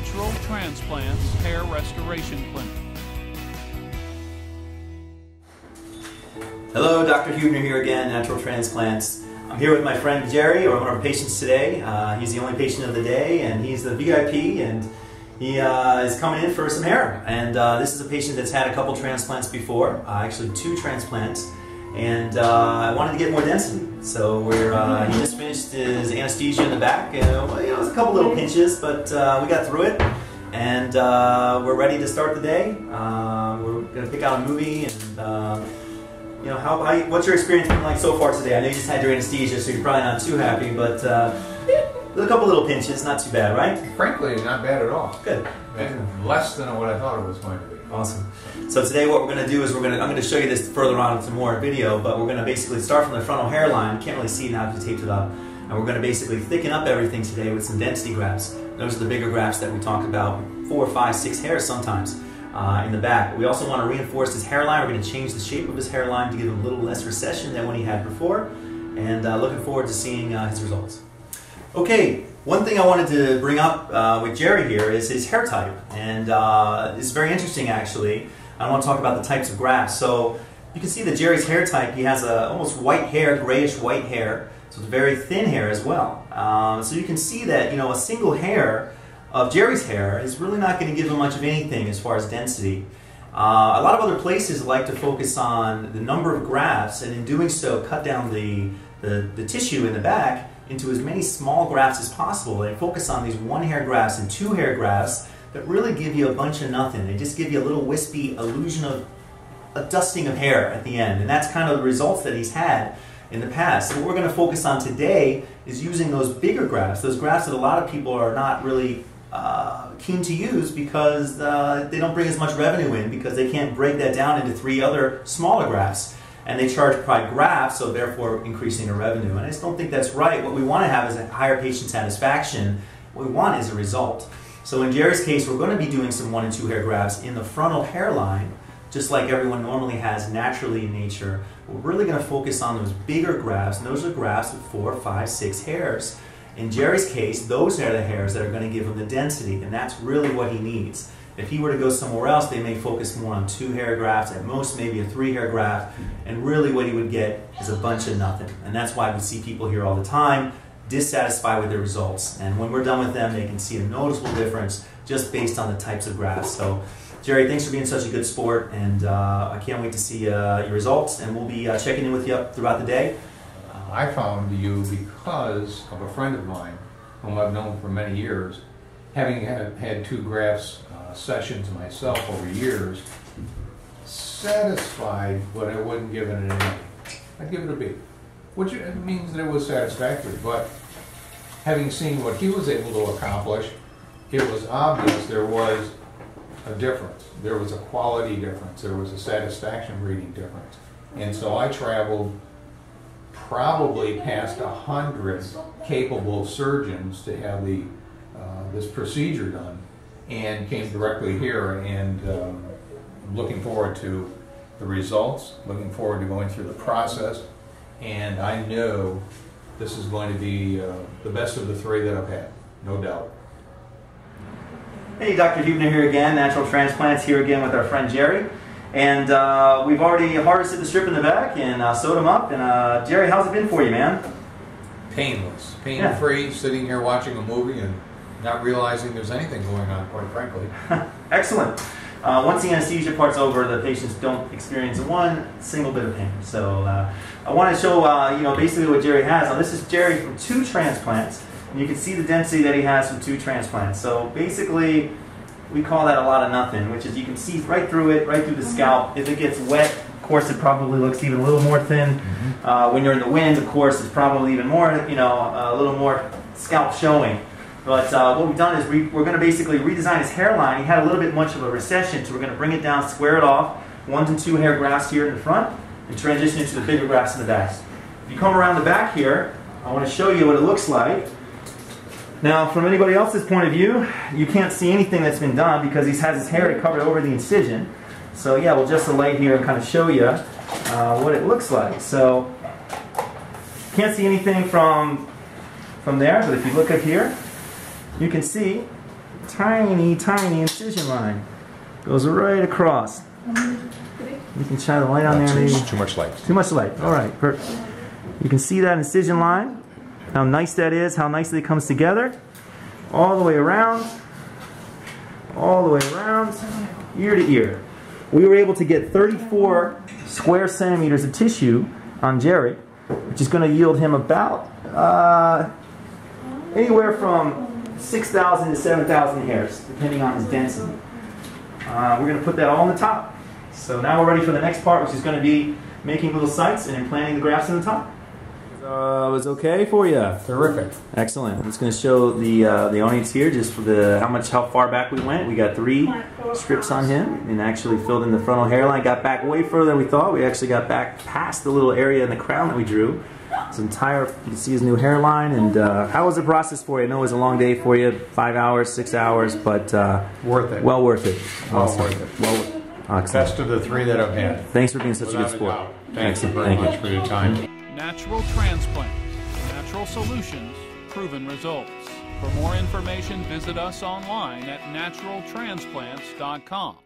Natural Transplants Hair Restoration Clinic. Hello, Dr. Huebner here again, Natural Transplants. I'm here with my friend Jerry, or one of our patients today. He's the only patient of the day, and he's the VIP, and he is coming in for some hair. And this is a patient that's had a couple transplants before, actually 2 transplants, and I wanted to get more density. So he just finished his anesthesia in the back, and well, it was a couple little pinches, but we got through it, and we're ready to start the day. We're going to pick out a movie, and you know, what's your experience been like so far today? I know you just had your anesthesia, so you're probably not too happy, but a couple little pinches, not too bad, right? Frankly, not bad at all. Good. Less than what I thought it was going to be. Awesome. So today what we're going to do is I'm going to show you this further on in some more video, but we're going to basically start from the frontal hairline. You can't really see it now because we taped it up. And we're going to basically thicken up everything today with some density grafts. Those are the bigger grafts that we talk about, 4, 5, 6 hairs sometimes in the back. We also want to reinforce his hairline. We're going to change the shape of his hairline to give him a little less recession than what he had before. And looking forward to seeing his results. Okay, one thing I wanted to bring up with Jerry here is his hair type. And it's very interesting actually. I want to talk about the types of grafts. So you can see that Jerry's hair type, he has almost white hair, grayish white hair. So it's very thin hair as well. So you can see that, you know, a single hair of Jerry's hair is really not going to give him much of anything as far as density. A lot of other places like to focus on the number of grafts, and in doing so cut down the tissue in the back into as many small grafts as possible. They focus on these 1-hair grafts and 2-hair grafts that really give you a bunch of nothing. They just give you a little wispy illusion of a dusting of hair at the end, and that's kind of the results that he's had in the past. So what we're going to focus on today is using those bigger grafts, those grafts that a lot of people are not really keen to use because they don't bring as much revenue in because they can't break that down into 3 other smaller grafts. And they charge by graft, so therefore increasing their revenue. And I just don't think that's right. What we want to have is a higher patient satisfaction. What we want is a result. So in Jerry's case, we're going to be doing some 1- and 2-hair grafts in the frontal hairline, just like everyone normally has naturally in nature. We're really going to focus on those bigger grafts, and those are grafts with 4, 5, 6 hairs. In Jerry's case, those are the hairs that are going to give him the density, and that's really what he needs. If he were to go somewhere else, they may focus more on 2-hair grafts, at most maybe a 3-hair graft, and really what he would get is a bunch of nothing. And that's why we see people here all the time dissatisfied with their results. And when we're done with them, they can see a noticeable difference just based on the types of grafts. So, Jerry, thanks for being such a good sport, and I can't wait to see your results, and we'll be checking in with you throughout the day. I found you because of a friend of mine whom I've known for many years. Having had 2 grafts sessions myself over years, satisfied, but I wouldn't give it an A. I'd give it a B, which means that it was satisfactory. But having seen what he was able to accomplish, it was obvious there was a difference. There was a quality difference. There was a satisfaction rating difference. And so I traveled probably past 100 capable surgeons to have this procedure done, and came directly here, and looking forward to the results, looking forward to going through the process, and I know this is going to be the best of the 3 that I've had, no doubt. Hey, Dr. Huebner here again, Natural Transplants, here again with our friend Jerry. And we've already harvested the strip in the back and sewed them up. And Jerry, how's it been for you, man? Painless, pain-free, sitting here watching a movie and not realizing there's anything going on, quite frankly. Excellent. Once the anesthesia part's over, the patients don't experience one single bit of pain. So I want to show you know, basically what Jerry has. Now this is Jerry from 2 transplants, and you can see the density that he has from 2 transplants. So basically, we call that a lot of nothing, which is you can see right through it, right through the scalp. If it gets wet, of course, it probably looks even a little more thin. When you're in the wind, of course, it's probably even more, you know, a little more scalp showing. But what we've done is we're going to basically redesign his hairline. He had a little bit much of a recession, so we're going to bring it down, square it off, 1- and 2-hair grafts here in the front, and transition into the bigger grafts in the back. If you come around the back here, I want to show you what it looks like. Now, from anybody else's point of view, you can't see anything that's been done because he has his hair covered over the incision. So yeah, we'll just lay here and kind of show you what it looks like. So, can't see anything from there, but if you look up here, you can see tiny, tiny incision line. Goes right across. You can shine the light on there. Maybe. Too much light. Too much light. All right. Perfect. You can see that incision line. How nice that is. How nicely it comes together. All the way around. All the way around. Ear to ear. We were able to get 34 square centimeters of tissue on Jerry, which is going to yield him about anywhere from 6,000 to 7,000 hairs, depending on his density. We're going to put that all on the top. So now we're ready for the next part, which is going to be making little sites and implanting the grafts in the top. Was okay for you? Terrific. Excellent. I'm just going to show the audience here just for how far back we went. We got 3 strips on him and actually filled in the frontal hairline. Got back way further than we thought. We actually got back past the little area in the crown that we drew. You can see his new hairline. And how was the process for you? I know it was a long day for you, 5 hours, 6 hours, but worth it. Well worth it. Well Awesome. worth it. Well, excellent. Best of the 3 that I've had. Thanks for being such a good Without sport. doubt. Thank you very much for your time. Natural Transplant. Natural solutions, proven results. For more information, visit us online at naturaltransplants.com.